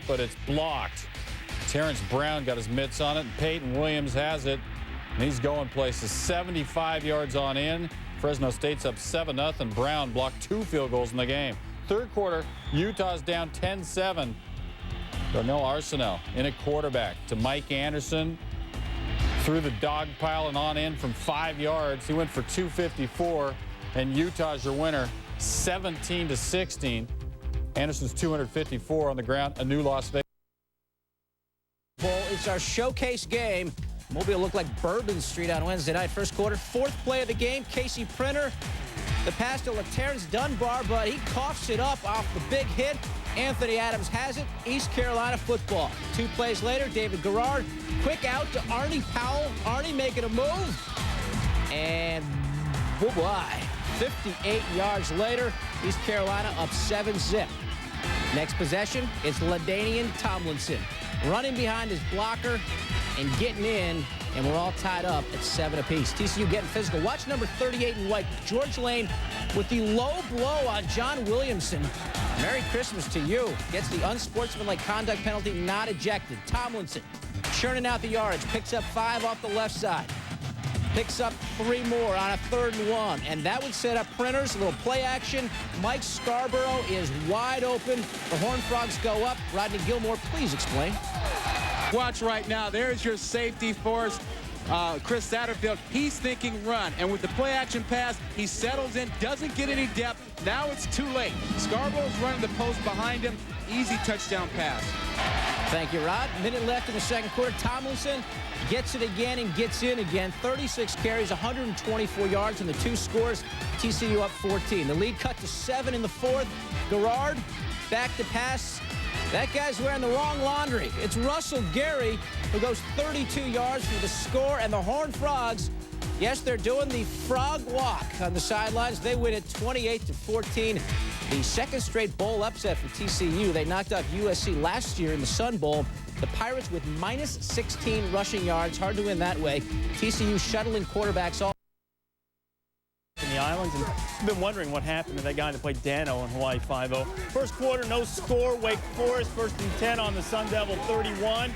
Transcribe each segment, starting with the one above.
but it's blocked. Terrence Brown got his mitts on it, and Peyton Williams has it, and he's going places. 75 yards on in. Fresno State's up 7-0. Brown blocked 2 field goals in the game. Third quarter, Utah's down 10-7. Darnell Arsenault in at quarterback to Mike Anderson. Through the dog pile and on in from 5 yards. He went for 254, and Utah's your winner, 17-16. Anderson's 254 on the ground, a new Las Vegas. It's our showcase game. Mobile looked like Bourbon Street on Wednesday night. First quarter, 4th play of the game. Casey Printer, the pass to Terrence Dunbar, but he coughs it up off the big hit. Anthony Adams has it. East Carolina football. 2 plays later, David Garrard, quick out to Arnie Powell. Arnie making a move. And, boy, 58 yards later, East Carolina up 7-zip. Next possession, it's LaDainian Tomlinson running behind his blocker and getting in, and we're all tied up at 7 apiece. TCU getting physical. Watch number 38 in white, George Lane, with the low blow on John Williamson. Merry Christmas to you. Gets the unsportsmanlike conduct penalty, not ejected. Tomlinson churning out the yards, picks up 5 off the left side. Picks up 3 more on a 3rd and 1. And that would set up Printers, a little play action. Mike Scarborough is wide open. The Horned Frogs go up. Rodney Gilmore, please explain. Watch right now. There's your safety force, Chris Satterfield. He's thinking run. And with the play action pass, he settles in, doesn't get any depth. Now it's too late. Scarborough's running the post behind him. Easy touchdown pass. Thank you, Rod. Minute left in the second quarter. Tomlinson gets it again and gets in again. 36 carries, 124 yards, and the 2 scores. TCU up 14. The lead cut to 7 in the 4th. Garrard back to pass. That guy's wearing the wrong laundry. It's Russell Gary, who goes 32 yards for the score, and the Horned Frogs, yes, they're doing the frog walk on the sidelines. They win it 28-14. The 2nd straight bowl upset for TCU. They knocked off USC last year in the Sun Bowl. The Pirates with minus 16 rushing yards. Hard to win that way. TCU shuttling quarterbacks all in the islands, and I've been wondering what happened to that guy that played Dano in Hawaii 5-0. First quarter, no score. Wake Forest, 1st and 10 on the Sun Devil 31.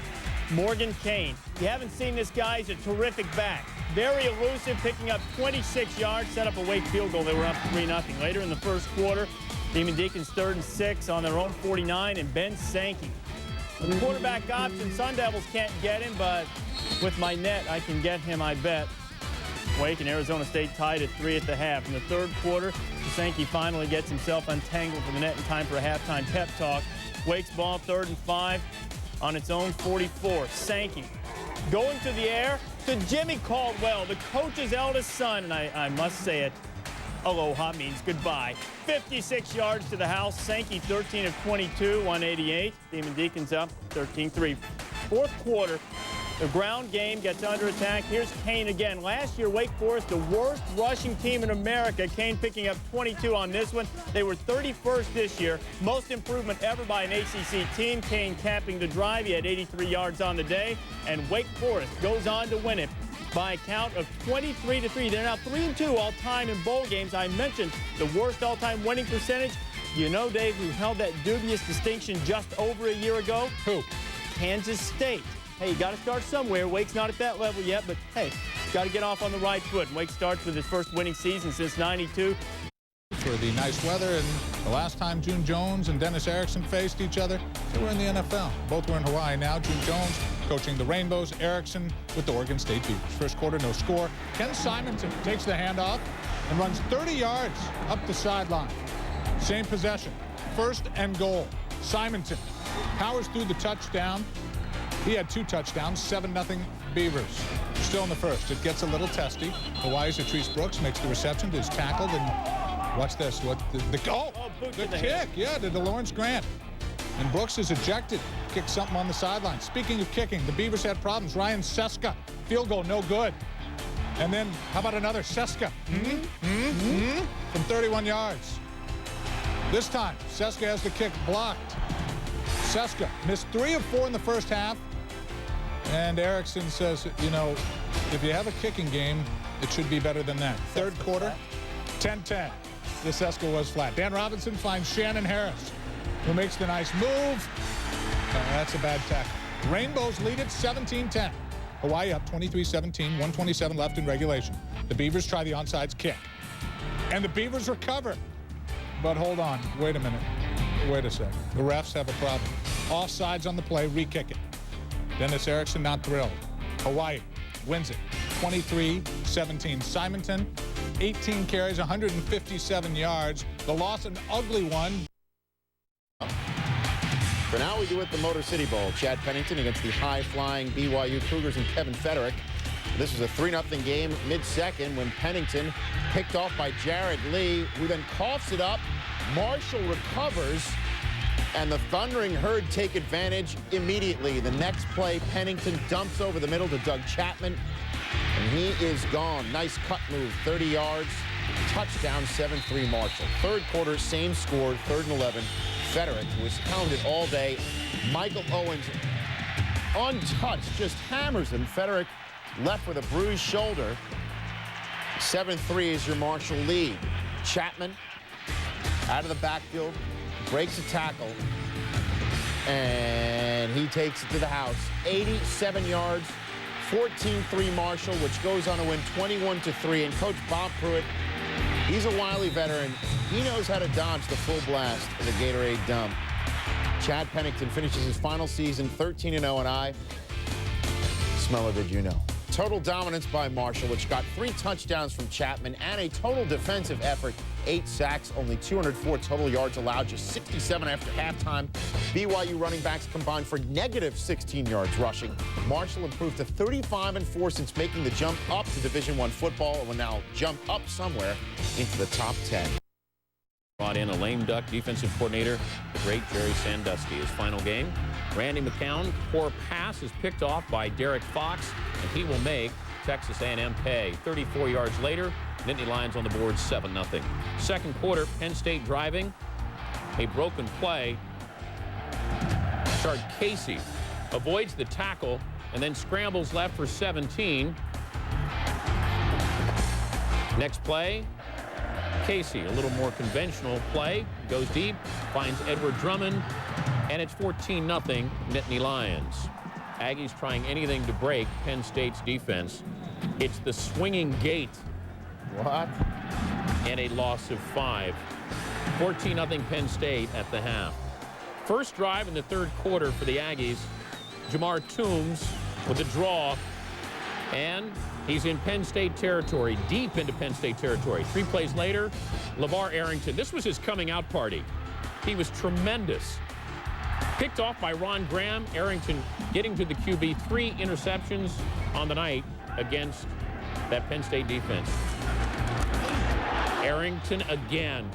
Morgan Kane. You haven't seen this guy. He's a terrific back. Very elusive, picking up 26 yards, set up a Wake field goal. They were up 3-0. Later in the first quarter, Demon Deacons 3rd and 6 on their own 49, and Ben Sankey. The quarterback option, Sun Devils can't get him, but with my net, I can get him, I bet. Wake and Arizona State tied at 3 at the half. In the 3rd quarter, Sankey finally gets himself untangled for the net in time for a halftime pep talk. Wake's ball, 3rd and 5 on its own 44. Sankey going to the air to Jimmy Caldwell, the coach's eldest son, and I must say it, aloha means goodbye. 56 yards to the house. Sankey 13 of 22, 188. Demon Deacons up 13-3. 4th quarter, the ground game gets under attack. Here's Kane again. Last year, Wake Forest, the worst rushing team in America. Kane picking up 22 on this one. They were 31st this year. Most improvement ever by an ACC team. Kane capping the drive. He had 83 yards on the day. And Wake Forest goes on to win it by a count of 23-3. They're now 3-2 all-time in bowl games. I mentioned the worst all-time winning percentage. You know, Dave, who held that dubious distinction just over a year ago? Who? Kansas State. Hey, you got to start somewhere. Wake's not at that level yet, but hey, got to get off on the right foot. Wake starts with his first winning season since '92. For the nice weather, and the last time June Jones and Dennis Erickson faced each other, they were in the NFL. Both were in Hawaii now. June Jones coaching the Rainbows, Erickson with the Oregon State Beavers. First quarter, no score. Ken Simonton takes the handoff and runs 30 yards up the sideline. Same possession. 1st and goal. Simonton powers through the touchdown. He had 2 touchdowns, 7-0 Beavers. Still in the first. It gets a little testy. Hawaii's Atrice Brooks makes the reception, is tackled, and watch this. What the kick, yeah, to DeLawrence Grant. And Brooks is ejected. Kicked something on the sideline. Speaking of kicking, the Beavers had problems. Ryan Seska, field goal, no good. And then, how about another Seska? From 31 yards. This time, Seska has the kick blocked. Seska missed 3 of 4 in the first half. And Erickson says, you know, if you have a kicking game, it should be better than that. 3rd quarter, 10-10. The Seska was flat. Dan Robinson finds Shannon Harris, who makes the nice move. That's a bad tackle. Rainbows lead it 17-10. Hawaii up 23-17, 127 left in regulation. The Beavers try the onside kick. And the Beavers recover. But hold on, wait a minute. Wait a second. The refs have a problem. Offsides on the play, re-kick it. Dennis Erickson not thrilled. Hawaii wins it 23-17. Simonton, 18 carries, 157 yards. The loss, an ugly one. For now, we do it the Motor City Bowl. Chad Pennington against the high-flying BYU Cougars and Kevin Federick. This was a 3-0 game mid-second when Pennington picked off by Jared Lee, who then coughs it up. Marshall recovers, and the Thundering Herd take advantage immediately. The next play, Pennington dumps over the middle to Doug Chapman, and he is gone. Nice cut move, 30 yards, touchdown, 7-3 Marshall. Third quarter, same score, 3rd and 11. Federick was hounded all day. Michael Owens, untouched, just hammers him. Federick left with a bruised shoulder. 7-3 is your Marshall lead. Chapman out of the backfield, breaks a tackle, and he takes it to the house. 87 yards, 14-3 Marshall, which goes on to win 21-3. And Coach Bob Pruitt, he's a wily veteran. He knows how to dodge the full blast of the Gatorade dump. Chad Pennington finishes his final season 13-0, and I smell it, did you know? Total dominance by Marshall, which got 3 touchdowns from Chapman, and a total defensive effort. 8 sacks, only 204 total yards allowed, just 67 after halftime. BYU running backs combined for negative 16 yards rushing. Marshall improved to 35-4 since making the jump up to Division I football, and will now jump up somewhere into the top 10. Brought in a lame duck defensive coordinator, the great Jerry Sandusky. His final game, Randy McCown, poor pass is picked off by Derek Fox, and he will make Texas A&M pay. 34 yards later, Nittany Lions on the board, 7-0. Second quarter, Penn State driving, a broken play. Chard Casey avoids the tackle and then scrambles left for 17. Next play, Casey, a little more conventional play, goes deep, finds Edward Drummond, and it's 14-0 Nittany Lions. Aggies trying anything to break Penn State's defense. It's the swinging gate. What? And a loss of 5. 14-0 Penn State at the half. First drive in the third quarter for the Aggies. Jamar Toombs with a draw, and he's in Penn State territory, deep into Penn State territory. 3 plays later, LeVar Arrington. This was his coming out party. He was tremendous. Picked off by Ron Graham. Arrington getting to the QB. 3 interceptions on the night against that Penn State defense. Arrington again.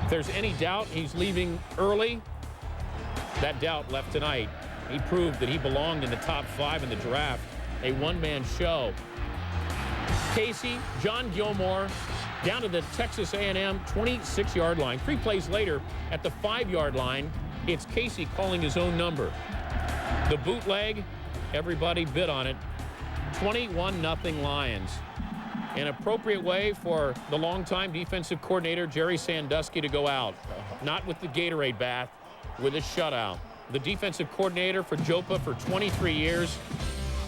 If there's any doubt he's leaving early, that doubt left tonight. He proved that he belonged in the top 5 in the draft. A one-man show. Casey, John Gilmore, down to the Texas A&M 26-yard line. 3 plays later, at the 5-yard line, it's Casey calling his own number. The bootleg, everybody bid on it. 21-0 Lions. An appropriate way for the longtime defensive coordinator Jerry Sandusky to go out. Not with the Gatorade bath, with a shutout. The defensive coordinator for JOPA for 23 years.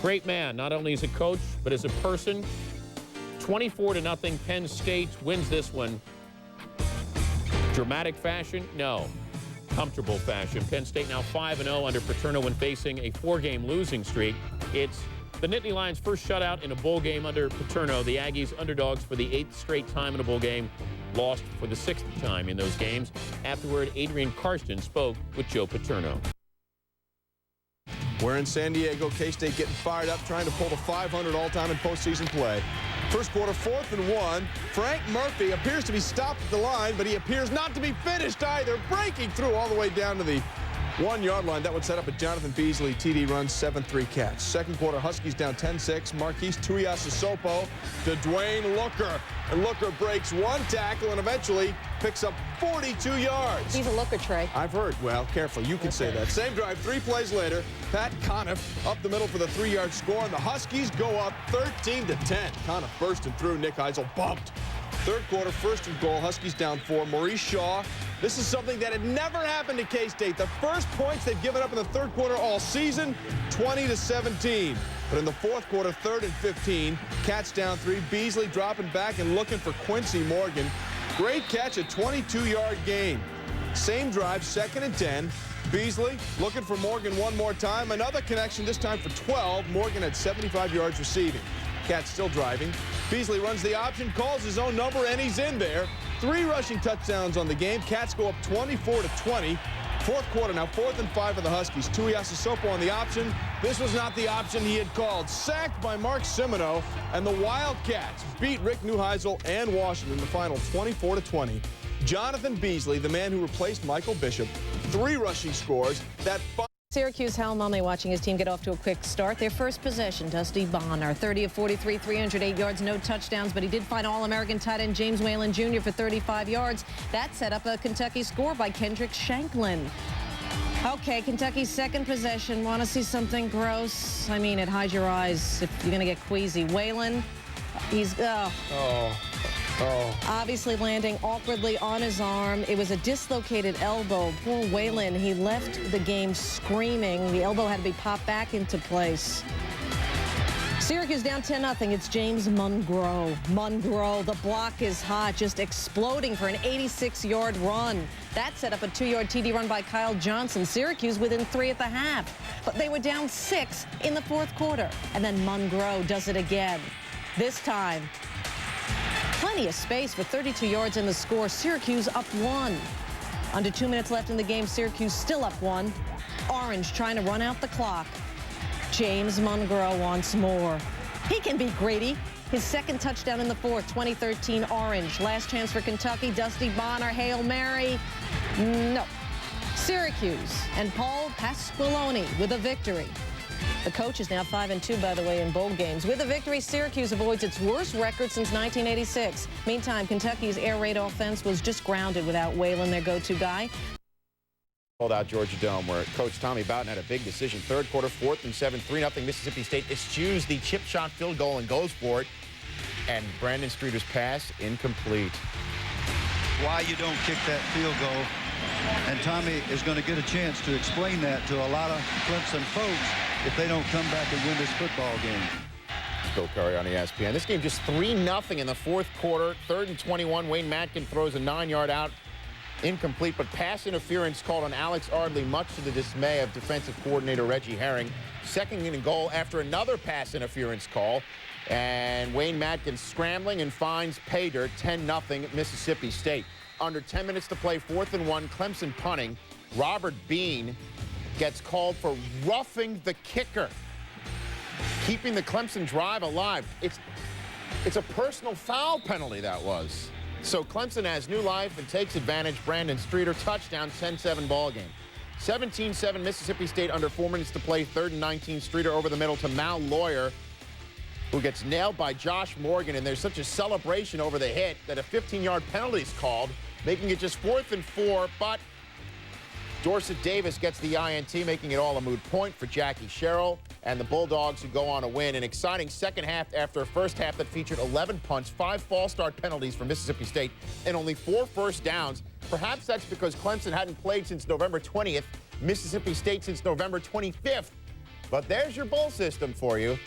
Great man, not only as a coach, but as a person. 24-0 Penn State wins this one. Dramatic fashion? No. Comfortable fashion. Penn State now 5-0 under Paterno when facing a 4-game losing streak. It's the Nittany Lions' first shutout in a bowl game under Paterno. The Aggies underdogs for the 8th straight time in a bowl game. Lost for the 6th time in those games. Afterward, Adrian Karsten spoke with Joe Paterno. We're in San Diego. K-State getting fired up, trying to pull to 500 all-time in postseason play. First quarter, 4th and 1. Frank Murphy appears to be stopped at the line, but he appears not to be finished either. Breaking through all the way down to the 1-yard line. That would set up a Jonathan Beasley TD run, 7-3 catch. Second quarter, Huskies down 10-6. Marquise Tuiasosopo to Dwayne Looker. And Looker breaks 1 tackle and eventually picks up 42 yards. He's a looker, Trey. I've heard. Well, careful. You can say that. Same drive, 3 plays later. Pat Conniff up the middle for the 3-yard score, and the Huskies go up 13-10. Conniff bursting through. Nick Heisel bumped. Third quarter, 1st and goal. Huskies down 4. Maurice Shaw This is something that had never happened to K-State. The first points they've given up in the third quarter all season, 20-17. But in the fourth quarter, 3rd and 15, Cats down 3. Beasley dropping back and looking for Quincy Morgan. Great catch, a 22-yard gain. Same drive, 2nd and 10. Beasley looking for Morgan one more time. Another connection, this time for 12. Morgan had 75 yards receiving. Cats still driving. Beasley runs the option, calls his own number, and he's in there. 3 rushing touchdowns on the game. Cats go up 24-20. Fourth quarter now, 4th and 5 for the Huskies. Tuiasosopo on the option. This was not the option he had called. Sacked by Mark Semino, and the Wildcats beat Rick Neuheisel and Washington in the final 24-20. Jonathan Beasley, the man who replaced Michael Bishop, 3 rushing scores. That Syracuse Hal Mumley watching his team get off to a quick start. Their first possession, Dusty Bonner, 30 of 43, 308 yards, no touchdowns, but he did find All-American tight end James Whalen Jr. for 35 yards. That set up a Kentucky score by Kendrick Shanklin. Okay, Kentucky's second possession. Want to see something gross? I mean, it hides your eyes if you're going to get queasy. Whalen, he's... obviously landing awkwardly on his arm. It was a dislocated elbow. Poor Whalen, he left the game screaming. The elbow had to be popped back into place. Syracuse down 10-0. It's James Mungro. Mungro, the block is hot, just exploding for an 86-yard run. That set up a 2-yard TD run by Kyle Johnson. Syracuse within 3 at the half. But they were down 6 in the fourth quarter. And then Mungro does it again. This time, plenty of space for 32 yards in the score. Syracuse up 1. Under 2 minutes left in the game, Syracuse still up 1. Orange trying to run out the clock. James Mungro once more. He can be greedy. His second touchdown in the fourth, 2013 Orange. Last chance for Kentucky. Dusty Bonner, Hail Mary. No. Syracuse and Paul Pasqualoni with a victory. The coach is now 5-2, by the way, in bowl games. With a victory, Syracuse avoids its worst record since 1986. Meantime, Kentucky's air raid offense was just grounded without Whalen, their go-to guy. Called out Georgia Dome, where Coach Tommy Bowden had a big decision. Third quarter, 4th and 7, 3-0 Mississippi State eschews the chip shot field goal and goes for it. And Brandon Streeter's pass incomplete. Why you don't kick that field goal. And Tommy is going to get a chance to explain that to a lot of Clemson folks if they don't come back and win this football game. Bill Curry on ESPN. This game just 3-0 in the fourth quarter. 3rd and 21. Wayne Matkin throws a 9-yard out. Incomplete, but pass interference called on Alex Ardley, much to the dismay of defensive coordinator Reggie Herring. 2nd and goal after another pass interference call. And Wayne Matkin scrambling and finds pay dirt. 10-0 Mississippi State. Under 10 minutes to play, 4th and 1, Clemson punting. Robert Bean gets called for roughing the kicker, keeping the Clemson drive alive. It's a personal foul penalty, that was. So Clemson has new life and takes advantage. Brandon Streeter, touchdown, 10-7 ball game. 17-7 Mississippi State under 4 minutes to play, 3rd and 19. Streeter over the middle to Mal Lawyer, who gets nailed by Josh Morgan, and there's such a celebration over the hit that a 15-yard penalty is called, making it just 4th and 4, but Dorset Davis gets the INT, making it all a moot point for Jackie Sherrill and the Bulldogs, who go on to win. An exciting second half after a first half that featured 11 punts, 5 false start penalties for Mississippi State, and only 4 first downs. Perhaps that's because Clemson hadn't played since November 20th, Mississippi State since November 25th. But there's your bowl system for you.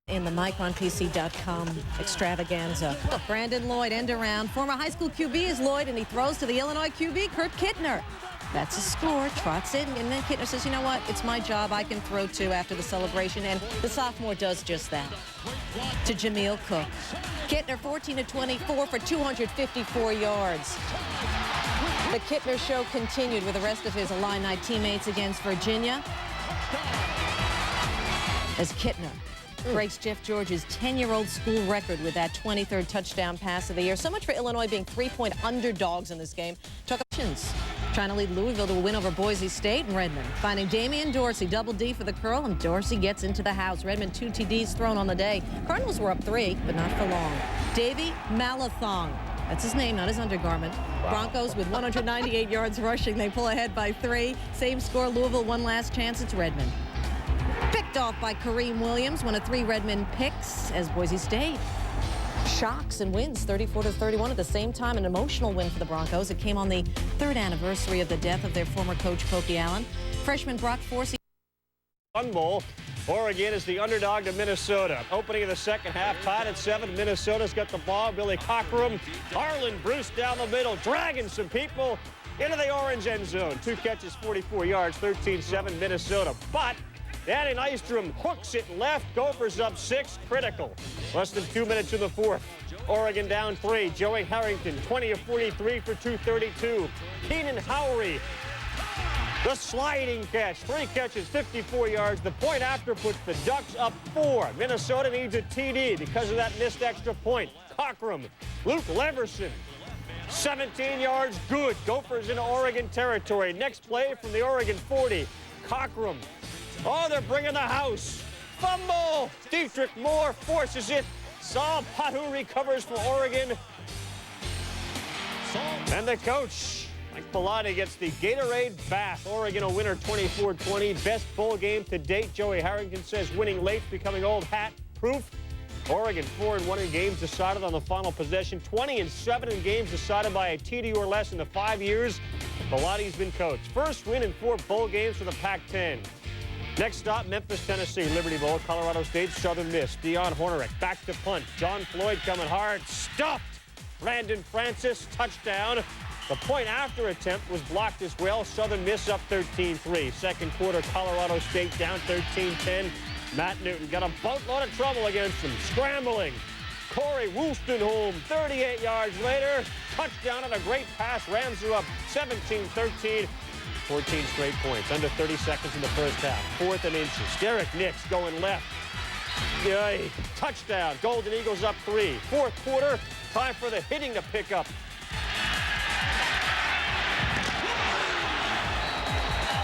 In the MikeOnPC.com extravaganza. Brandon Lloyd, end around. Former high school QB is Lloyd, and he throws to the Illinois QB, Kurt Kittner. That's a score, trots in, and then Kittner says, you know what, it's my job, I can throw too after the celebration, and the sophomore does just that. To Jameel Cook. Kittner 14 of 24 for 254 yards. The Kittner show continued with the rest of his Illini teammates against Virginia. As Kittner breaks Jeff George's 10-year-old school record with that 23rd touchdown pass of the year. So much for Illinois being 3-point underdogs in this game. Took options, trying to lead Louisville to a win over Boise State and Redmond. Finding Damian Dorsey, double D for the curl, and Dorsey gets into the house. Redmond 2 TDs thrown on the day. Cardinals were up 3, but not for long. Davey Malathong. That's his name, not his undergarment. Wow. Broncos with 198 yards rushing. They pull ahead by 3. Same score, Louisville, one last chance. It's Redmond. Picked off by Kareem Williams, one of 3 Redmond picks as Boise State shocks and wins 34-31 at the same time. An emotional win for the Broncos. It came on the 3rd anniversary of the death of their former coach, Pokey Allen. Freshman Brock Forsey. Sun Bowl. Oregon is the underdog to Minnesota. Opening of the second half, tied at 7. Minnesota's got the ball. Billy Cockrum, Harlan Bruce down the middle, dragging some people into the orange end zone. 2 catches, 44 yards, 13-7 Minnesota. But Danny Nystrom hooks it left. Gophers up 6, critical. Less than 2 minutes in the 4th. Oregon down 3. Joey Harrington, 20 of 43 for 232. Keenan Howry, the sliding catch, 3 catches, 54 yards. The point after puts the Ducks up 4. Minnesota needs a TD because of that missed extra point. Cockrum, Luke Leverson, 17 yards, good. Gophers into Oregon territory. Next play from the Oregon 40. Cockrum, oh, they're bringing the house. Fumble! Dietrich Moore forces it. Saul Patu recovers for Oregon. And the coach, Mike Bellotti, gets the Gatorade bath. Oregon a winner 24-20. Best bowl game to date. Joey Harrington says winning late's becoming old hat proof. Oregon 4-1 in games decided on the final possession. 20-7 in games decided by a TD or less in the 5 years Bellotti's been coached. First win in 4 bowl games for the Pac-10. Next stop, Memphis, Tennessee, Liberty Bowl, Colorado State, Southern Miss. Deion Hornerick back to punt. John Floyd coming hard, stuffed. Brandon Francis, touchdown. The point after attempt was blocked as well. Southern Miss up 13-3. Second quarter, Colorado State down 13-10. Matt Newton got a boatload of trouble against him. Scrambling. Corey Wolstenholme, 38 yards later. Touchdown on a great pass. Rams are up 17-13. 14 straight points. Under 30 seconds in the first half. 4th and inches. Derek Nix going left. Yay. Touchdown. Golden Eagles up 3. 4th quarter. Time for the hitting to pick up.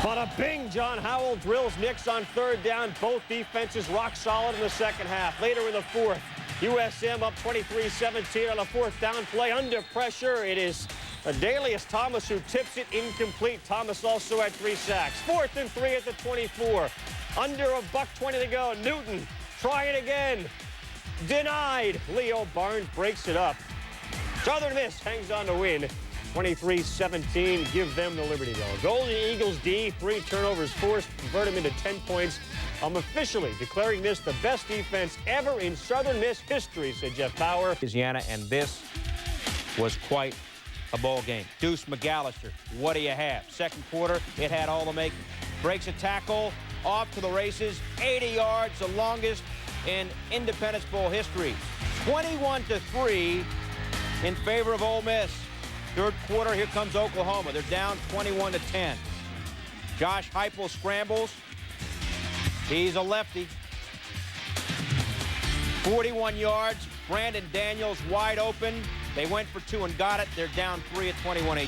Bada bing, John Howell drills Nix on 3rd down. Both defenses rock solid in the second half. Later in the 4th, USM up 23-17 on a 4th down play. Under pressure, it is Adalius Thomas who tips it incomplete. Thomas also had 3 sacks. 4th and 3 at the 24. Under a $1:20 to go. Newton trying again. Denied. Leo Barnes breaks it up. Southern Miss hangs on to win. 23-17, give them the Liberty Bell. Golden Eagles D, 3 turnovers forced, convert them into 10 points. I'm officially declaring this the best defense ever in Southern Miss history, said Jeff Bauer. Louisiana, and this was quite a ball game. Deuce McAllister, what do you have? Second quarter, it had all the making. Breaks a tackle, off to the races, 80 yards, the longest in Independence Bowl history. 21-3 in favor of Ole Miss. Third quarter, here comes Oklahoma. They're down 21-10. Josh Heupel scrambles. He's a lefty. 41 yards. Brandon Daniels wide open. They went for 2 and got it. They're down 3 at 21-18.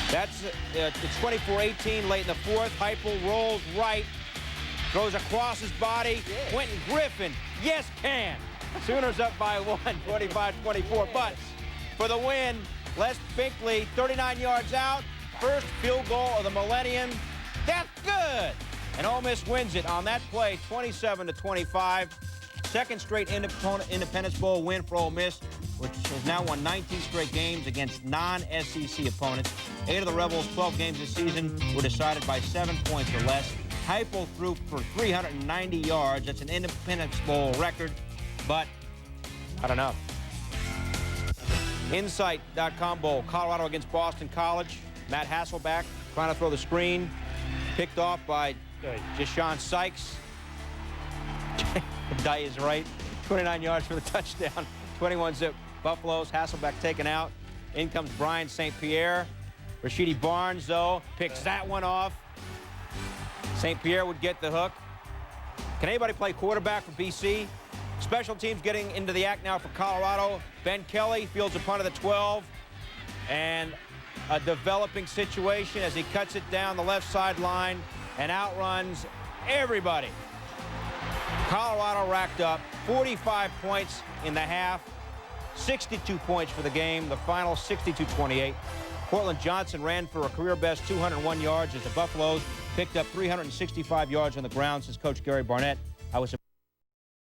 That's it's 24-18 late in the 4th. Heupel rolls right, throws across his body. Quentin Griffin, yes can. Sooners up by 1, 25-24. But for the win, Les Binkley, 39 yards out. First field goal of the millennium. That's good. And Ole Miss wins it on that play, 27-25. Second straight Independence Bowl win for Ole Miss, which has now won 19 straight games against non-SEC opponents. 8 of the Rebels' 12 games this season were decided by 7 points or less. Heupel threw for 390 yards. That's an Independence Bowl record, but I don't know. Insight.com Bowl, Colorado against Boston College. Matt Hasselback trying to throw the screen. Picked off by Deshaun Sykes. Die is right. 29 yards for the touchdown. 21-zip Buffaloes. Hasselback taken out. In comes Brian St. Pierre. Rashidi Barnes, though, picks that one off. St. Pierre would get the hook. Can anybody play quarterback for BC? Special teams getting into the act now for Colorado. Ben Kelly fields a punt at the 12. And a developing situation as he cuts it down the left sideline and outruns everybody. Colorado racked up 45 points in the half, 62 points for the game. The final 62-28. Cortland Johnson ran for a career-best 201 yards as the Buffaloes picked up 365 yards on the ground, says Coach Gary Barnett.